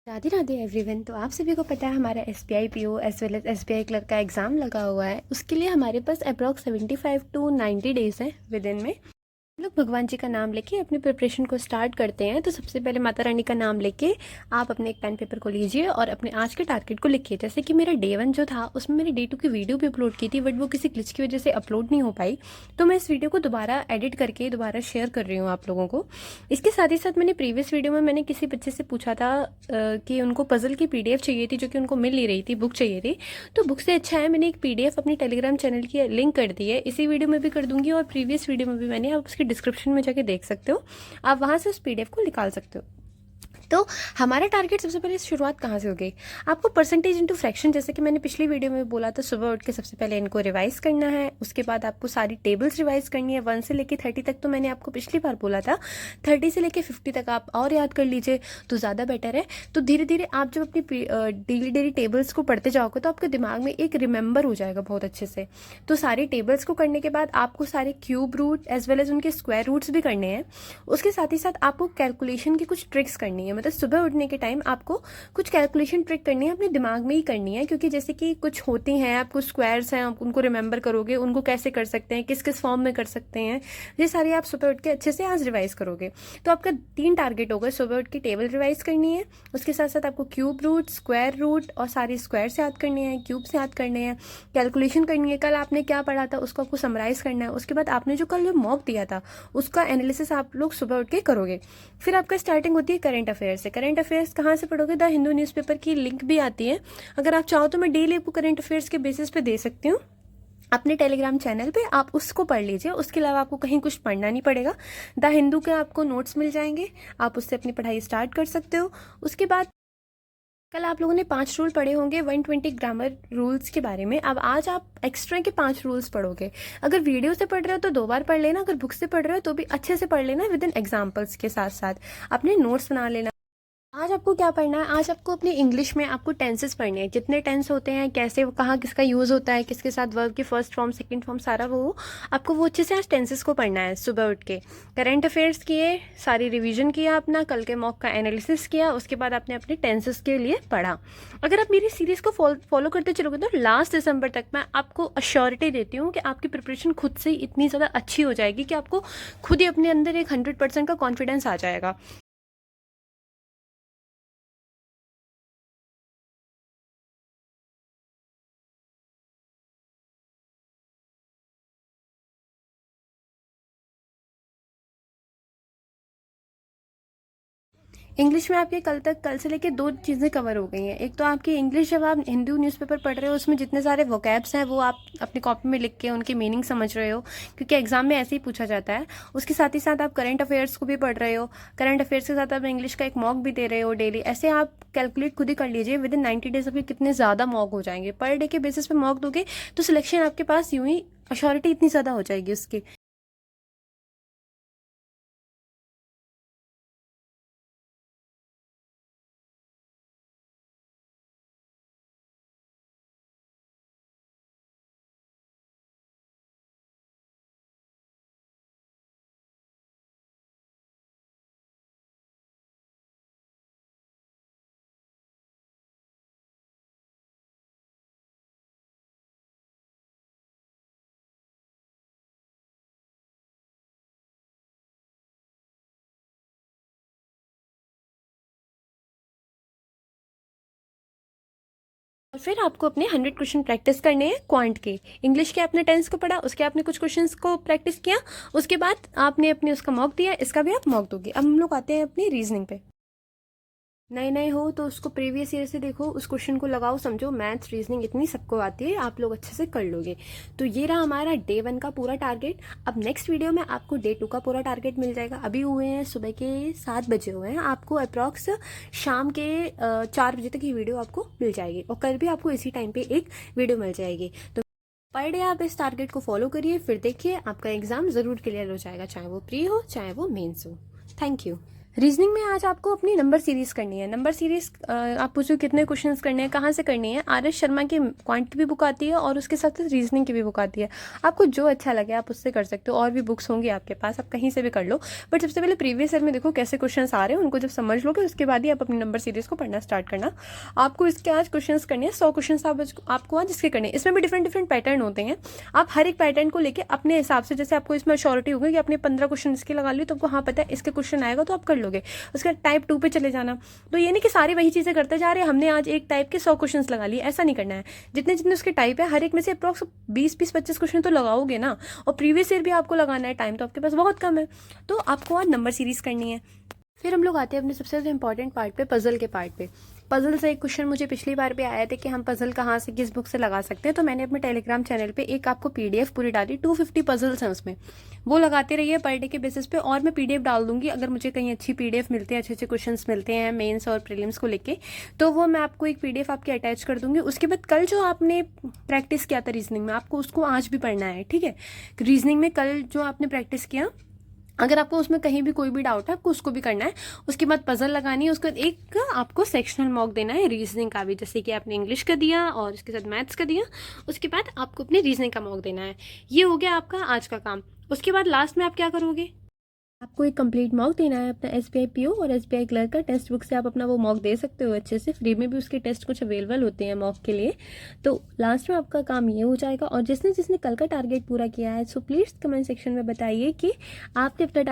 Radhe Radhe everyone. तो आप सभी को पता है हमारा SBI PO as well as SBI clerk का एग्ज़ाम लगा हुआ है। उसके लिए हमारे पास अप्रॉक्स 75 टू 90 डेज़ हैं विद इन में। हम लोग भगवान जी का नाम लेके अपनी प्रिपरेशन को स्टार्ट करते हैं। तो सबसे पहले माता रानी का नाम लेके आप अपने एक पेन पेपर को लीजिए और अपने आज के टारगेट को लिखिए। जैसे कि मेरा डे 1 जो था उसमें मैंने डे 2 की वीडियो भी अपलोड की थी, बट वो किसी ग्लिच की वजह से अपलोड नहीं हो पाई। तो मैं इस वीडियो को दोबारा एडिट करके दोबारा शेयर कर रही हूँ आप लोगों को। इसके साथ ही साथ मैंने प्रीवियस वीडियो में मैंने किसी बच्चे से पूछा था कि उनको पजल की पीडीएफ चाहिए थी, जो कि उनको मिल नहीं रही थी, बुक चाहिए थी। तो बुक से अच्छा है मैंने एक पीडीएफ अपनी टेलीग्राम चैनल की लिंक कर दी है, इसी वीडियो में भी कर दूंगी और प्रीवियस वीडियो में भी मैंने, आप उसके डिस्क्रिप्शन में जाके देख सकते हो। आप वहां से उस पीडीएफ को निकाल सकते हो। तो हमारा टारगेट सबसे पहले शुरुआत कहाँ से होगी? आपको परसेंटेज इंटू फ्रैक्शन, जैसे कि मैंने पिछली वीडियो में बोला था, सुबह उठ के सबसे पहले इनको रिवाइज करना है। उसके बाद आपको सारी टेबल्स रिवाइज करनी है 1 से लेके 30 तक। तो मैंने आपको पिछली बार बोला था 30 से लेके 50 तक आप और याद कर लीजिए तो ज़्यादा बेटर है। तो धीरे धीरे आप जब अपनी डेली डेली टेबल्स को पढ़ते जाओगे तो आपके दिमाग में एक रिमेंबर हो जाएगा बहुत अच्छे से। तो सारी टेबल्स को करने के बाद आपको सारे cube root as well as उनके स्क्वायर रूट्स भी करने हैं। उसके साथ ही साथ आपको कैलकुलेशन की कुछ ट्रिक्स करनी है। मतलब सुबह उठने के टाइम आपको कुछ कैलकुलेशन ट्रिक करनी है, अपने दिमाग में ही करनी है, क्योंकि जैसे कि कुछ होती हैं, आपको स्क्वायर्स हैं, आप उनको रिमेंबर करोगे, उनको कैसे कर सकते हैं, किस किस फॉर्म में कर सकते हैं, ये सारी आप सुबह उठ के अच्छे से आज रिवाइज करोगे। तो आपका 3 टारगेट होगा। सुबह उठ के टेबल रिवाइज करनी है, उसके साथ साथ आपको क्यूब रूट, स्क्वायर रूट और सारी स्क्वायर से याद करने हैं, क्यूब से याद करने हैं, कैलकुलेशन करनी है, कल आपने क्या पढ़ा था उसको आपको समराइज करना है। उसके बाद आपने जो कल जो मॉक दिया था उसका एनालिसिस आप लोग सुबह उठ के करोगे। फिर आपका स्टार्टिंग होती है करंट अफेयर से। करंट अफेयर्स कहाँ से पढ़ोगे? द हिंदू न्यूज़पेपर की लिंक भी आती है। अगर आप चाहो तो मैं डेली आपको करंट अफेयर्स के बेसिस पे दे सकती हूँ अपने टेलीग्राम चैनल पे, आप उसको पढ़ लीजिए। उसके अलावा आपको कहीं कुछ पढ़ना नहीं पड़ेगा। द हिंदू के आपको नोट्स मिल जाएंगे, आप उससे अपनी पढ़ाई स्टार्ट कर सकते हो। उसके बाद कल आप लोगों ने 5 रूल पढ़े होंगे 120 ग्रामर रूल्स के बारे में। अब आज आप एक्स्ट्रा के 5 रूल्स पढ़ोगे। अगर वीडियो से पढ़ रहे हो तो 2 बार पढ़ लेना, अगर बुक से पढ़ रहे हो तो भी अच्छे से पढ़ लेना विद इन एग्जाम्पल्स के साथ साथ अपने नोट्स बना लेना। आज आपको क्या पढ़ना है? आज आपको अपनी इंग्लिश में आपको टेंसेस पढ़ने हैं, जितने टेंस होते हैं, कैसे कहाँ किसका यूज़ होता है, किसके साथ वर्ब की फर्स्ट फॉर्म सेकंड फॉर्म, सारा वो आपको वो अच्छे से आज टेंसेस को पढ़ना है सुबह उठ के। करंट अफेयर्स किए, सारी रिवीजन किया अपना, कल के मॉक का एनालिसिस किया, उसके बाद आपने अपने टेंसेस के लिए पढ़ा। अगर आप मेरी सीरीज़ को फॉलो करते चलोगे तो लास्ट दिसंबर तक मैं आपको अश्योरिटी देती हूँ कि आपकी प्रिपरेशन खुद से ही इतनी ज़्यादा अच्छी हो जाएगी कि आपको खुद ही अपने अंदर एक 100% का कॉन्फिडेंस आ जाएगा। इंग्लिश में आपके कल से लेके 2 चीज़ें कवर हो गई हैं। एक तो आपकी इंग्लिश, जब आप हिंदू न्यूज़पेपर पढ़ रहे हो उसमें जितने सारे वोकैब्स हैं वो आप अपनी कॉपी में लिख के उनकी मीनिंग समझ रहे हो, क्योंकि एग्जाम में ऐसे ही पूछा जाता है। उसके साथ ही साथ आप करंट अफेयर्स को भी पढ़ रहे हो, करंट अफेयर्स के साथ आप इंग्लिश का एक मॉक भी दे रहे हो डेली। ऐसे आप कैलकुलेट खुद ही कर लीजिए विद इन 90 डेज आपके कितने ज़्यादा मॉक हो जाएंगे। पर डे के बेसिस पे मॉक दोगे तो सिलेक्शन आपके पास यूं ही अश्योरिटी इतनी ज़्यादा हो जाएगी उसकी। और फिर आपको अपने 100 क्वेश्चन प्रैक्टिस करने हैं क्वांट के। इंग्लिश के आपने टेंस को पढ़ा, उसके आपने कुछ क्वेश्चंस को प्रैक्टिस किया, उसके बाद आपने अपने उसका मॉक दिया, इसका भी आप मॉक दोगे। अब हम लोग आते हैं अपनी रीजनिंग पे। नए नए हो तो उसको प्रीवियस ईयर से देखो, उस क्वेश्चन को लगाओ, समझो। मैथ्स रीजनिंग इतनी सबको आती है, आप लोग अच्छे से कर लोगे। तो ये रहा हमारा डे 1 का पूरा टारगेट। अब नेक्स्ट वीडियो में आपको डे 2 का पूरा टारगेट मिल जाएगा। अभी हुए हैं सुबह के 7 बजे हुए हैं, आपको अप्रॉक्स शाम के 4 बजे तक ये वीडियो आपको मिल जाएगी, और कल भी आपको इसी टाइम पे एक वीडियो मिल जाएगी। तो पर डे आप इस टारगेट को फॉलो करिए, फिर देखिए आपका एग्जाम ज़रूर क्लियर हो जाएगा, चाहे वो प्री हो चाहे वो मेंस हो। Thank you. रीजनिंग में आज आपको अपनी नंबर सीरीज़ करनी है। नंबर सीरीज़ आप पूछो कितने क्वेश्चंस करने हैं, कहाँ से करनी है। आर एस शर्मा की क्वांटिटी भी बुक आती है और उसके साथ साथ रीजनिंग की भी बुक आती है। आपको जो अच्छा लगे आप उससे कर सकते हो, और भी बुक्स होंगी आपके पास, आप कहीं से भी कर लो। बट सबसे पहले प्रीवियस ईयर में देखो कैसे क्वेश्चन आ रहे हैं, उनको जब समझ लोगे उसके बाद ही आप अपनी नंबर सीरीज़ को पढ़ना स्टार्ट करना। आपको इसके आज क्वेश्चन करने हैं 100 क्वेश्चन आपको आज इसके करने हैं। इसमें भी डिफरेंट डिफरेंट पैटर्न होते हैं। आप हर एक पैटर्न को लेके अपने हिसाब से, जैसे आपको इसमें श्योरिटी होगी कि आपने 15 क्वेश्चन इसके लगा लिए तो आपको हाँ पता है इसके क्वेश्चन आएगा तो आप कर लोगे। उसका टाइप 2 पे चले जाना। तो ये नहीं कि सारी वही चीज़ें करते जा रहे हैं, हमने आज एक टाइप के 100 क्वेश्चंस लगा लिए, ऐसा नहीं करना है। जितने जितने उसके टाइप है हर एक में से अप्रॉक्स 20-25 क्वेश्चन तो लगाओगे ना। और प्रीवियस ईयर भी आपको लगाना है, टाइम तो आपके पास बहुत कम है। तो आपको आज नंबर सीरीज़ करनी है। फिर हम लोग आते हैं अपने सबसे ज़्यादा इंपॉर्टेंट पार्ट पे, पजल के पार्ट पे। पजल से एक क्वेश्चन मुझे पिछली बार भी आया था कि हम पजल कहाँ से किस बुक से लगा सकते हैं। तो मैंने अपने टेलीग्राम चैनल पे एक आपको पीडीएफ पूरी डाली, 250 पजल्स हैं उसमें। वो लगाते रहिए पर डे के बेसिस पे, और मैं पीडीएफ डाल दूंगी अगर मुझे कहीं अच्छी पीडीएफ मिलती है, अच्छे अच्छे क्वेश्चन मिलते हैं मेन्स और प्रीलिम्स को लेके, तो वो मैं आपको एक पीडीएफ आपके अटैच कर दूंगी। उसके बाद कल जो आपने प्रैक्टिस किया था रीजनिंग में, आपको उसको आज भी पढ़ना है, ठीक है। रीजनिंग में कल जो आपने प्रैक्टिस किया, अगर आपको उसमें कहीं भी कोई भी डाउट है आपको उसको भी करना है। उसके बाद पजल लगानी है, उसके बाद एक आपको सेक्शनल मॉक देना है रीजनिंग का भी, जैसे कि आपने इंग्लिश का दिया और उसके साथ मैथ्स का दिया। उसके बाद आपको अपने रीजनिंग का मॉक देना है। ये हो गया आपका आज का काम। उसके बाद लास्ट में आप क्या करोगे, आपको एक कंप्लीट मॉक देना है अपना एसबीआई पीओ और एसबीआई क्लर्क का। टेक्स्ट बुक से आप अपना वो मॉक दे सकते हो अच्छे से, फ्री में भी उसके टेस्ट कुछ अवेलेबल होते हैं मॉक के लिए। तो लास्ट में आपका काम ये हो जाएगा। और जिसने जिसने कल का टारगेट पूरा किया है, सो प्लीज़ कमेंट सेक्शन में बताइए कि आपने अपना